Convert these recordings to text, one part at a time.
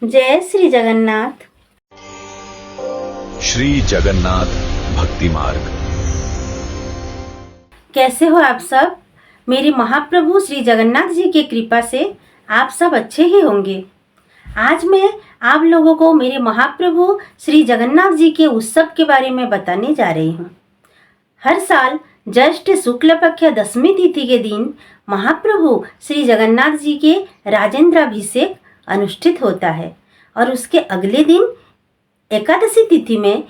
जय श्री जगन्नाथ। श्री जगन्नाथ भक्ति मार्ग। कैसे हो आप सब? मेरे महाप्रभु श्री जगन्नाथ जी की कृपा से आप सब अच्छे ही होंगे। आज मैं आप लोगों को मेरे महाप्रभु श्री जगन्नाथ जी के उत्सव के बारे में बताने जा रही हूँ। हर साल ज्येष्ठ शुक्ल पक्ष दशमी तिथि के दिन महाप्रभु श्री जगन्नाथ जी के राजेंद्राभिषेक अनुष्ठित होता है और उसके अगले दिन एकादशी तिथि में,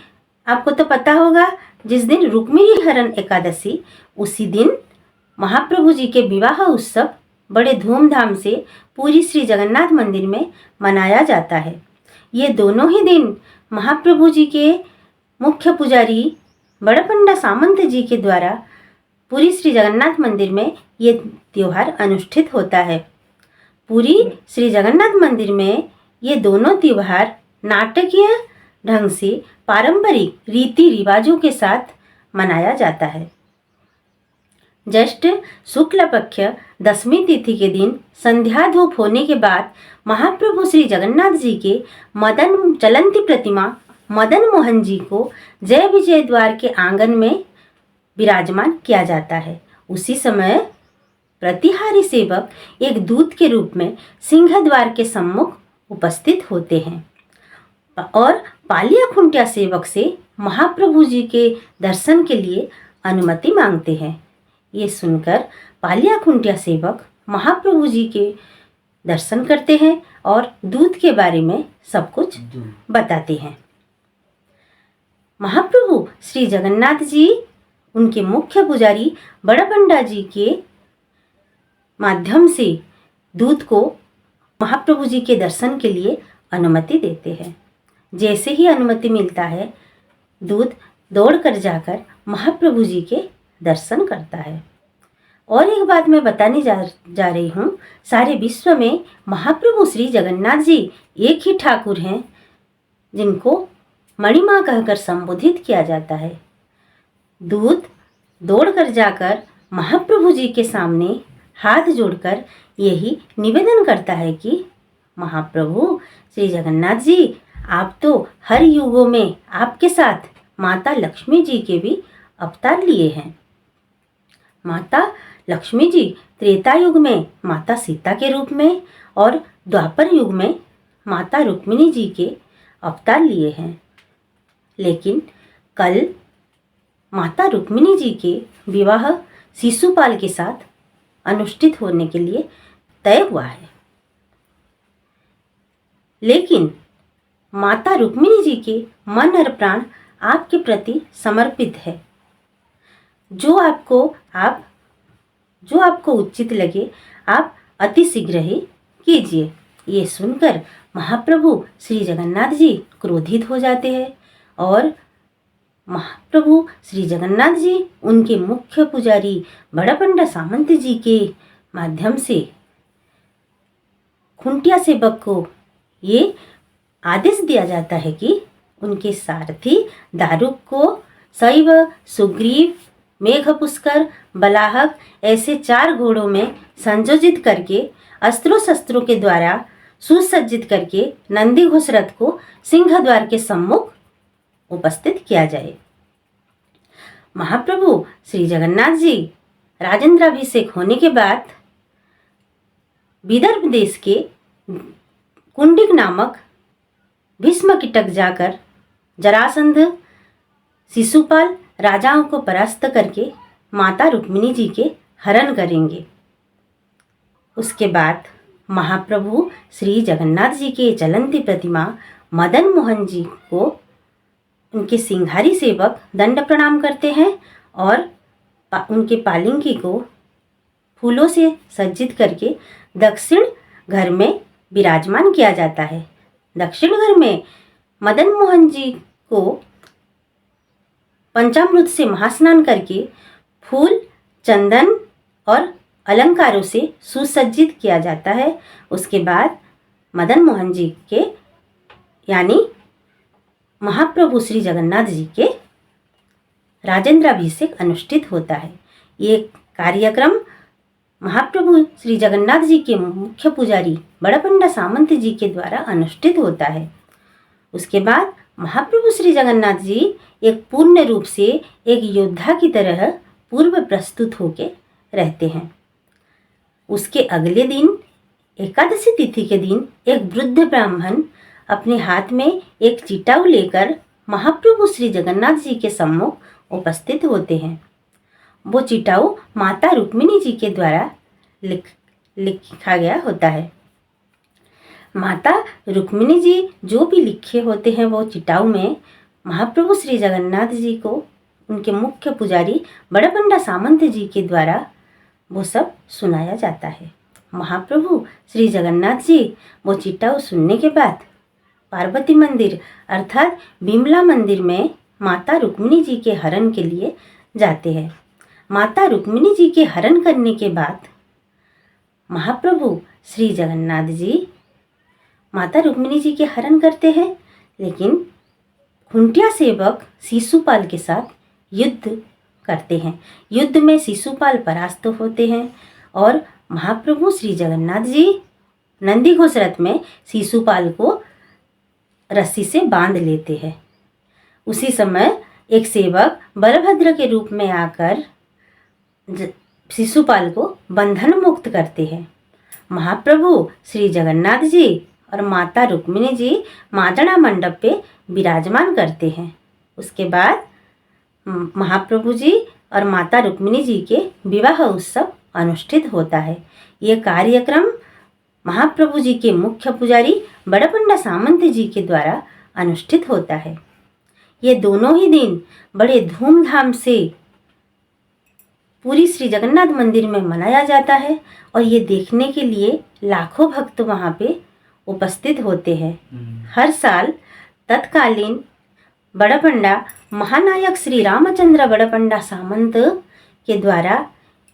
आपको तो पता होगा, जिस दिन रुक्मिणी हरण एकादशी, उसी दिन महाप्रभु जी के विवाह उत्सव बड़े धूमधाम से पूरी श्री जगन्नाथ मंदिर में मनाया जाता है। ये दोनों ही दिन महाप्रभु जी के मुख्य पुजारी बड़पंडा सामंत जी के द्वारा पूरी श्री जगन्नाथ मंदिर में ये त्योहार अनुष्ठित होता है। पूरी श्री जगन्नाथ मंदिर में ये दोनों त्योहार नाटकीय ढंग से पारंपरिक रीति रिवाजों के साथ मनाया जाता है। ज्येष्ठ शुक्ल पक्ष दशमी तिथि के दिन संध्या धूप होने के बाद महाप्रभु श्री जगन्नाथ जी के चलंती प्रतिमा मदन मोहन जी को जय विजय द्वार के आंगन में विराजमान किया जाता है। उसी समय प्रतिहारी सेवक एक दूत के रूप में सिंह द्वार के सम्मुख उपस्थित होते हैं और पालिया खुंटिया सेवक से महाप्रभु जी के दर्शन के लिए अनुमति मांगते हैं। ये सुनकर पालिया खुंटिया सेवक महाप्रभु जी के दर्शन करते हैं और दूत के बारे में सब कुछ बताते हैं। महाप्रभु श्री जगन्नाथ जी उनके मुख्य पुजारी बड़पंडा जी के माध्यम से दूत को महाप्रभु जी के दर्शन के लिए अनुमति देते हैं। जैसे ही अनुमति मिलता है, दूत दौड़कर जाकर महाप्रभु जी के दर्शन करता है। और एक बात मैं बताने जा रही हूँ, सारे विश्व में महाप्रभु श्री जगन्नाथ जी एक ही ठाकुर हैं जिनको मणिमा कहकर संबोधित किया जाता है। दूत दौड़कर जाकर महाप्रभु जी के सामने हाथ जोड़कर यही निवेदन करता है कि महाप्रभु श्री जगन्नाथ जी, आप तो हर युगों में आपके साथ माता लक्ष्मी जी के भी अवतार लिए हैं। माता लक्ष्मी जी त्रेता युग में माता सीता के रूप में और द्वापर युग में माता रुक्मिणी जी के अवतार लिए हैं। लेकिन कल माता रुक्मिणी जी के विवाह शिशुपाल के साथ अनुष्ठित होने के लिए तय हुआ है। लेकिन माता रुक्मिणी जी के मन और प्राण आपके प्रति समर्पित है। जो आपको उचित लगे आप अति शीघ्र ही कीजिए। ये सुनकर महाप्रभु श्री जगन्नाथ जी क्रोधित हो जाते हैं और महाप्रभु श्री जगन्नाथ जी उनके मुख्य पुजारी बड़पंडा सामंत जी के माध्यम से खुंटिया सेवक को ये आदेश दिया जाता है कि उनके सारथी दारुक को शैव, सुग्रीव, मेघपुष्कर, बलाहक ऐसे 4 घोड़ों में संयोजित करके अस्त्रों शस्त्रों के द्वारा सुसज्जित करके नंदी घोष रथ को सिंह द्वार के सम्मुख उपस्थित किया जाए। महाप्रभु श्री जगन्नाथ जी राजेंद्राभिषेक होने के बाद विदर्भ देश के कुंडिक नामक भीष्म कीटक जाकर जरासंध, शिशुपाल राजाओं को परास्त करके माता रुक्मिणी जी के हरण करेंगे। उसके बाद महाप्रभु श्री जगन्नाथ जी के चलंती प्रतिमा मदन मोहन जी को उनके सिंघारी सेवक दंड प्रणाम करते हैं और उनके पालिंकी को फूलों से सज्जित करके दक्षिण घर में विराजमान किया जाता है। दक्षिण घर में मदन मोहन जी को पंचामृत से महास्नान करके फूल, चंदन और अलंकारों से सुसज्जित किया जाता है। उसके बाद मदन मोहन जी के यानी महाप्रभु श्री जगन्नाथ जी के राजेंद्राभिषेक अनुष्ठित होता है। ये कार्यक्रम महाप्रभु श्री जगन्नाथ जी के मुख्य पुजारी बड़ा पंडा सामंत जी के द्वारा अनुष्ठित होता है। उसके बाद महाप्रभु श्री जगन्नाथ जी एक पूर्ण रूप से एक योद्धा की तरह पूर्व प्रस्तुत होकर रहते हैं। उसके अगले दिन एकादशी तिथि के दिन एक वृद्ध ब्राह्मण अपने हाथ में एक चिटाऊ लेकर महाप्रभु श्री जगन्नाथ जी के सम्मुख उपस्थित होते हैं। वो चिटाऊ माता रुक्मिणी जी के द्वारा लिखा गया होता है। माता रुक्मिणी जी जो भी लिखे होते हैं वो चिटाऊ में महाप्रभु श्री जगन्नाथ जी को उनके मुख्य पुजारी बड़ा पंडा सामंत जी के द्वारा वो सब सुनाया जाता है। महाप्रभु श्री जगन्नाथ जी वो चिटाऊ सुनने के बाद पार्वती मंदिर अर्थात बिमला मंदिर में माता रुक्मिणी जी के हरण के लिए जाते हैं। माता रुक्मिणी जी के हरण करने के बाद महाप्रभु श्री जगन्नाथ जी माता रुक्मिणी जी के हरण करते हैं, लेकिन खुंटिया सेवक शिशुपाल के साथ युद्ध करते हैं। युद्ध में शिशुपाल परास्त होते हैं और महाप्रभु श्री जगन्नाथ जी नंदीघोष रथ में शिशुपाल को रस्सी से बांध लेते हैं। उसी समय एक सेवक बलभद्र के रूप में आकर शिशुपाल को बंधन मुक्त करते हैं। महाप्रभु श्री जगन्नाथ जी और माता रुक्मिणी जी मादड़ा मंडप पे विराजमान करते हैं। उसके बाद महाप्रभु जी और माता रुक्मिणी जी के विवाह उत्सव अनुष्ठित होता है। ये कार्यक्रम महाप्रभु जी के मुख्य पुजारी बड़ा पंडा सामंत जी के द्वारा अनुष्ठित होता है। ये दोनों ही दिन बड़े धूमधाम से पूरी श्री जगन्नाथ मंदिर में मनाया जाता है और ये देखने के लिए लाखों भक्त वहाँ पे उपस्थित होते हैं। हर साल तत्कालीन बड़ा पंडा महानायक श्री रामचंद्र बड़ा पंडा सामंत के द्वारा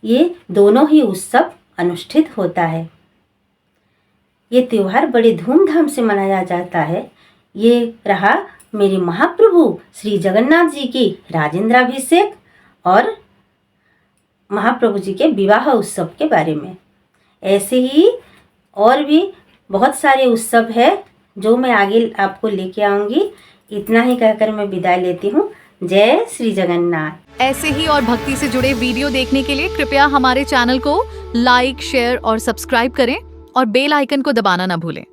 ये दोनों ही उत्सव अनुष्ठित होता है। ये त्यौहार बड़े धूमधाम से मनाया जाता है। ये रहा मेरे महाप्रभु श्री जगन्नाथ जी की राजेंद्राभिषेक और महाप्रभु जी के विवाह उत्सव के बारे में। ऐसे ही और भी बहुत सारे उत्सव है जो मैं आगे आपको लेके आऊँगी। इतना ही कहकर मैं विदाई लेती हूँ। जय श्री जगन्नाथ। ऐसे ही और भक्ति से जुड़े वीडियो देखने के लिए कृपया हमारे चैनल को लाइक, शेयर और सब्सक्राइब करें और बेल आइकन को दबाना ना भूलें।